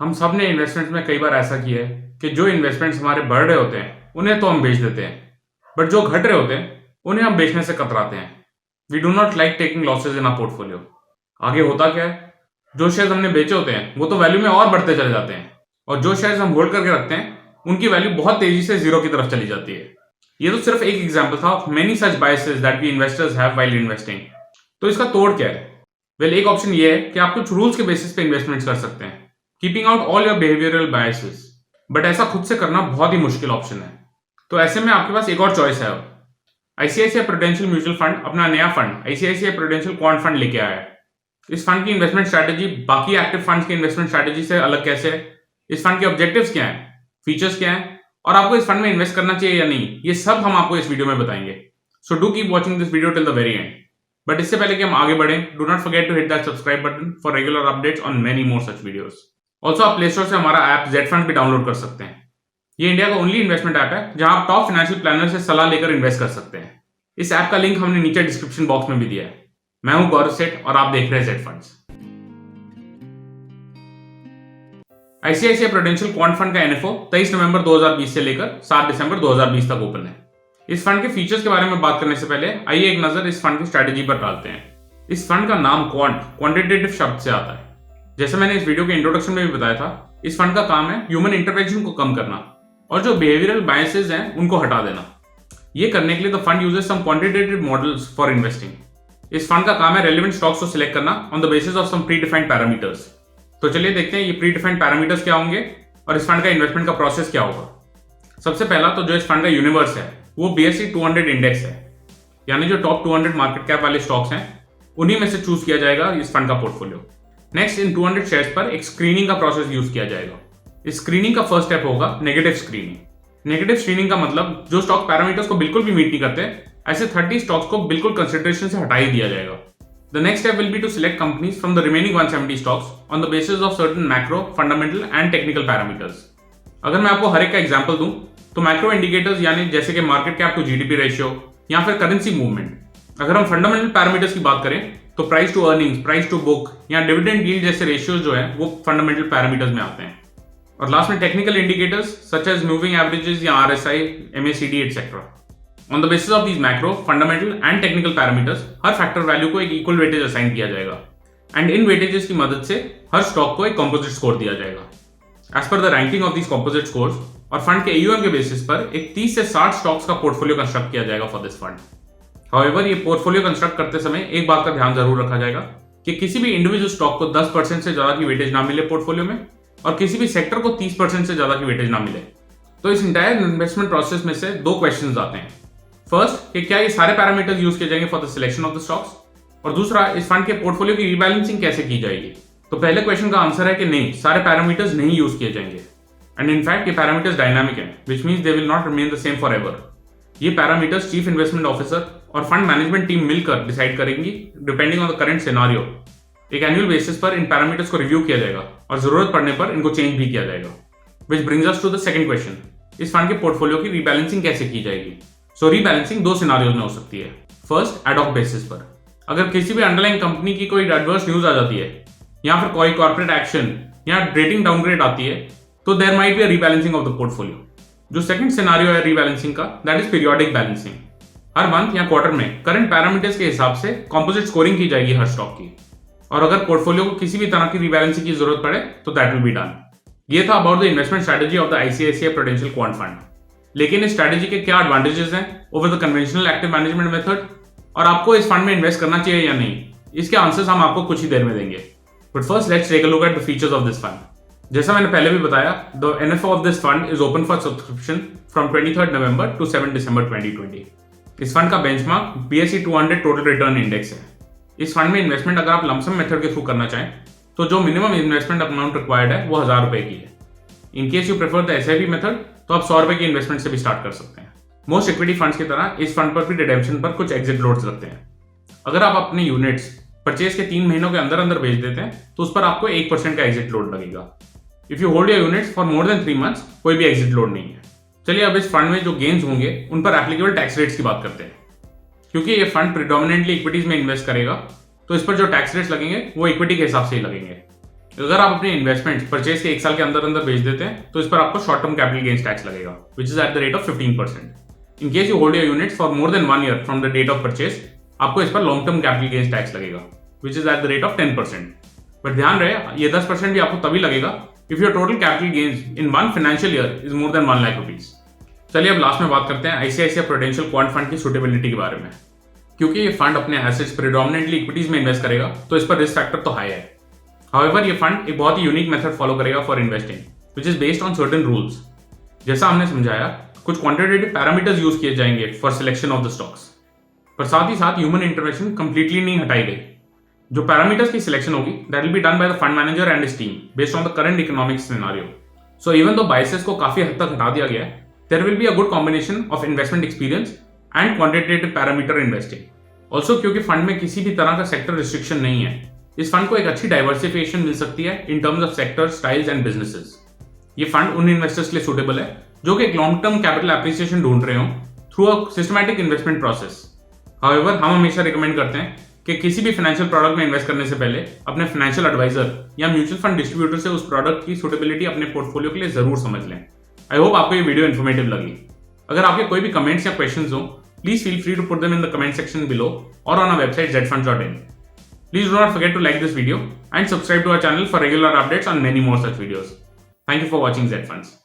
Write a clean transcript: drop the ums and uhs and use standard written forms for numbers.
हम सब ने इन्वेस्टमेंट्स में कई बार ऐसा किया है कि जो इन्वेस्टमेंट्स हमारे बढ़ रहे होते हैं उन्हें तो हम बेच देते हैं, बट जो घट रहे होते हैं उन्हें हम बेचने से कतराते हैं। We do not like taking losses in our portfolio. आगे होता क्या है, जो शेयर्स हमने बेचे होते हैं वो तो वैल्यू में और बढ़ते चले जाते हैं, और जो शेयर्स हम होल्ड करके रखते हैं उनकी वैल्यू बहुत तेजी से जीरो की तरफ चली जाती है। ये तो सिर्फ एक एग्जाम्पल था of many such biases that we investors have while investing. तो इसका तोड़ क्या है? वेल, एक ऑप्शन ये है कि आप कुछ रूल्स के बेसिस पे इन्वेस्टमेंट्स कर सकते हैं, keeping out all your behavioural biases. But ऐसा खुद से करना बहुत ही मुश्किल ऑप्शन है। तो ऐसे में आपके पास एक और चॉइस है। आईसीआईसीआई प्रूडेंशियल म्यूचुअल फंड अपना नया fund ICICI prudential quant fund लेके आया है। इस फंड की इन्वेस्टमेंट स्ट्रैटेजी बाकी एक्टिव फंड्स की इन्वेस्टमेंट स्ट्रैटेजी से अलग कैसे है, इस फंड के ऑब्जेक्टिव्स क्या हैं, फीचर्स क्या हैं, और आपको इस फंड में इन्वेस्ट करना चाहिए या नहीं, ये सब हम आपको इस वीडियो में बताएंगे। So do keep watching this video till the very end. But इससे पहले कि हम आगे बढ़ें, do not forget to hit that subscribe button for regular updates on many more such videos. Also आप प्ले स्टोर से हमारा ऐप जेड फंड भी डाउनलोड कर सकते हैं। ये इंडिया का ओनली इन्वेस्टमेंट ऐप है जहां आप टॉप फाइनेंशियल प्लानर से सलाह लेकर इन्वेस्ट कर सकते हैं। इस ऐप का लिंक हमने नीचे डिस्क्रिप्शन बॉक्स में भी दिया है। मैं हूं गौरव सेठ और आप देख रहे हैं Z funds. ICICI prudential quant fund का एनएफओ 23 नवंबर 2020 से लेकर 7 दिसंबर 2020 तक ओपन है। इस फंड के फीचर्स के बारे में बात करने से पहले आइए एक नजर इस फंड की स्ट्रैटेजी पर डालते हैं। इस फंड का नाम क्वांटिटेटिव शब्द से आता है। जैसे मैंने इस वीडियो के इंट्रोडक्शन में भी बताया था, इस फंड का काम है ह्यूमन इंटरवेंशन को कम करना और जो बिहेवियरल बायसेस हैं उनको हटा देना। ये करने के लिए the fund uses some quantitative models for investing. इस फंड का काम है रेलेवेंट स्टॉक्स को सिलेक्ट करना on the basis of some predefined parameters. तो चलिए देखते हैं ये प्री डिफाइंड पैरामीटर्स क्या होंगे और इस फंड का इन्वेस्टमेंट का प्रोसेस क्या होगा। सबसे पहला तो जो इस फंड का यूनिवर्स है वो BSE 200 इंडेक्स है, यानी जो टॉप 200 मार्केट कैप वाले स्टॉक्स हैं उन्हीं में से चूज किया जाएगा इस फंड का पोर्टफोलियो। नेक्स्ट, इन 200 शेयर्स पर एक स्क्रीनिंग का प्रोसेस यूज किया जाएगा। इस स्क्रीनिंग का फर्स्ट स्टेप होगा नेगेटिव स्क्रीनिंग। नेगेटिव स्क्रीनिंग का मतलब जो स्टॉक पैरामीटर्स को बिल्कुल भी मीट नहीं करते, ऐसे 30 स्टॉक्स को बिल्कुल कंसिडरेशन से हटा ही दिया जाएगा। The next step will be to select companies from the remaining 170 stocks on the basis of certain macro, fundamental and technical parameters. अगर मैं आपको हर एक का एग्जांपल दूं, तो मैक्रो इंडिकेटर्स यानी जैसे कि market cap to GDP ratio या फिर करेंसी मूवमेंट। अगर हम फंडामेंटल पैरामीटर्स की बात करें तो price to earnings, price to book या डिविडेंड यील्ड जैसे रेशियोज जो है वो फंडामेंटल पैरामीटर्स में आते हैं। और लास्ट में technical indicators such as moving averages या RSI, MACD et cetera. On the basis of these macro, fundamental and technical parameters, her factor value को एक इक्वल वेटेज असाइन किया जाएगा एंड इन वेटेजेस की मदद से हर स्टॉक को एक कंपोजिट स्कोर दिया जाएगा एज पर the ranking of these composite scores. और फंड के AUM के बेसिस पर एक 30 से 60 स्टॉक्स का पोर्टफोलियो कंस्ट्रक्ट किया जाएगा फॉर दिस फंड। हाउएवर, ये पोर्टफोलियो कंस्ट्रक्ट करते समय एक बात का ध्यान जरूर रखा जाएगा कि किसी भी इंडिविजुअल स्टॉक को 10% से ज्यादा की वेटेज ना मिले पोर्टफोलियो में, और किसी भी सेक्टर को 30% से ज्यादा की वेटेज ना मिले। तो इस इंटायर इन्वेस्टमेंट प्रोसेस में से दो क्वेश्चन आते हैं। फर्स्ट, कि क्या ये सारे पैरामीटर्स यूज किए जाएंगे for the selection of the stocks, और दूसरा, इस फंड के पोर्टफोलियो की रीबैलेंसिंग कैसे की जाएगी। तो पहले क्वेश्चन का आंसर है कि नहीं, सारे पैरामीटर्स नहीं यूज किए जाएंगे एंड इनफैक्ट ये पैरामीटर्स डायनामिक हैं, which means they will not remain the same for ever. ये पैरामीटर्स चीफ इन्वेस्टमेंट ऑफिसर और फंड मैनेजमेंट टीम मिलकर डिसाइड करेंगी depending on the current scenario. एक एनुअल बेसिस पर इन पैरामीटर्स को रिव्यू किया जाएगा और जरूरत पड़ने पर इनको चेंज भी किया जाएगा। Which brings us to the second question, इस फंड के पोर्टफोलियो की रीबैलेंसिंग कैसे की जाएगी। सो रीबैलेंसिंग दो सिनारियोज में हो सकती है। फर्स्ट, एडॉक बेसिस पर। अगर किसी भी अंडरलाइंग कंपनी की कोई एडवर्स न्यूज आ जाती है या फिर कोई कॉर्पोरेट एक्शन या रेटिंग डाउनग्रेड आती है, तो there might be a rebalancing of the portfolio. जो सेकंड सिनारियो है रीबैलेंसिंग का, दैट इज पीरियोडिक बैलेंसिंग। हर मंथ या क्वार्टर में करंट पैरामीटर्स के हिसाब से कंपोजिट स्कोरिंग की जाएगी हर स्टॉक की, और अगर पोर्टफोलियो को किसी भी तरह की रीबैलेंसिंग की जरूरत पड़े तो दैट विल बी डन। ये था about the investment strategy of the ICICI prudential quant fund. लेकिन इस स्ट्रैटेजी के क्या एडवांटेजेस हैं over the conventional active management method, और आपको इस फंड में इन्वेस्ट करना चाहिए या नहीं, इसके आंसर्स हम आपको कुछ ही देर में देंगे। But first let's take a look at the features of this fund. जैसा मैंने पहले भी बताया, the NFO of this fund is open for subscription from 23 November to 7 December 2020। इस फंड का benchmark BSE 200 total return index है। इस fund में इन्वेस्टमेंट अगर आप लमसम मेथड के थ्रू करना चाहें तो जो मिनिमम इन्वेस्टमेंट अमाउंट रिक्वायर्ड है वो 1000 रुपए की है। इन case you prefer the SIP method तो आप 100 रुपए की इन्वेस्टमेंट से भी स्टार्ट कर सकते हैं। मोस्ट इक्विटी फंड्स की तरह इस फंड पर भी रिडेम्पशन पर कुछ एग्जिट लोड्स लगते हैं। अगर आप अपने यूनिट्स परचेज के 3 महीनों के अंदर अंदर बेच देते हैं तो उस पर आपको 1% का एग्जिट लोड लगेगा। If you hold your units for more then 3 months कोई भी एग्जिट लोड नहीं है। चलिए अब इस फंड में जो गेन्स होंगे उन पर एप्लीकेबल टैक्स रेट्स की बात करते हैं। क्योंकि ये फंड प्रिडोमिनेंटली इक्विटीज में इन्वेस्ट करेगा तो इस पर जो टैक्स रेट्स लगेंगे वो इक्विटी के हिसाब से ही लगेंगे। अगर आप अपने इन्वेस्टमेंट परचेज के 1 साल के अंदर अंदर बेच देते हैं तो इस पर आपको short term capital gains tax लगेगा, which is at the rate of 15%। In case you hold your units for more than 1 year from the date of purchase, आपको इस पर long term capital gains tax लगेगा, which is at the rate of 10%। But ध्यान रहे, ये 10% भी आपको तभी लगेगा if your total capital gains in 1 financial year is more than 1 lakh rupees. चलिए अब लास्ट में बात करते हैं आईसीआईसीआई प्रूडेंशियल क्वांट फंड की सुटेबिलिटी के बारे में। क्योंकि ये फंड अपने एसेट्स प्रेडोमिनेंटली इक्विटीज में इन्वेस्ट करेगा तो इस पर रिस्क फैक्टर तो हाई है। हाउएवर ये फंड एक बहुत ही यूनिक मेथड फॉलो करेगा for investing, which is based on certain rules. जैसा हमने समझाया, कुछ क्वांटिटेटिव पैरामीटर्स यूज किए जाएंगे for selection of the stocks, पर साथ ही साथ ह्यूमन इंटरवेंशन कंप्लीटली नहीं हटाई गई। जो पैरामीटर्स की सिलेक्शन होगी that will be done by the fund manager and his team based on the current economic scenario. So even though biases को काफी हद तक हटा दिया गया है, there will be a good combination of investment experience and quantitative parameter investing. Also क्योंकि fund में किसी भी तरह का सेक्टर रिस्ट्रिक्शन नहीं है, इस फंड को एक अच्छी डाइवर्सिफिकेशन मिल सकती है in terms of sector, styles and businesses. ये फंड उन इन्वेस्टर्स के लिए सूटेबल है जो कि एक लॉन्ग टर्म कैपिटल एप्रिसिएशन ढूंढ रहे हो through a systematic investment process. However हम हमेशा रिकमेंड करते हैं कि किसी भी फाइनेंशियल प्रोडक्ट में इन्वेस्ट करने से पहले अपने फाइनेंशियल एडवाइजर या म्यूचुअल फंड डिस्ट्रीब्यूटर से उस प्रोडक्ट की सूटेबिलिटी अपने पोर्टफोलियो के लिए जरूर समझ लें। आई होप आपको ये वीडियो इन्फॉर्मेटिव लगी। अगर आपके कोई भी कमेंट्स या क्वेश्चंस हो, please feel free to put them in the comment section below or on our website zfunds.in. Please do not forget to like this video and subscribe to our channel for regular updates on many more such videos. Thank you for watching Z Funds.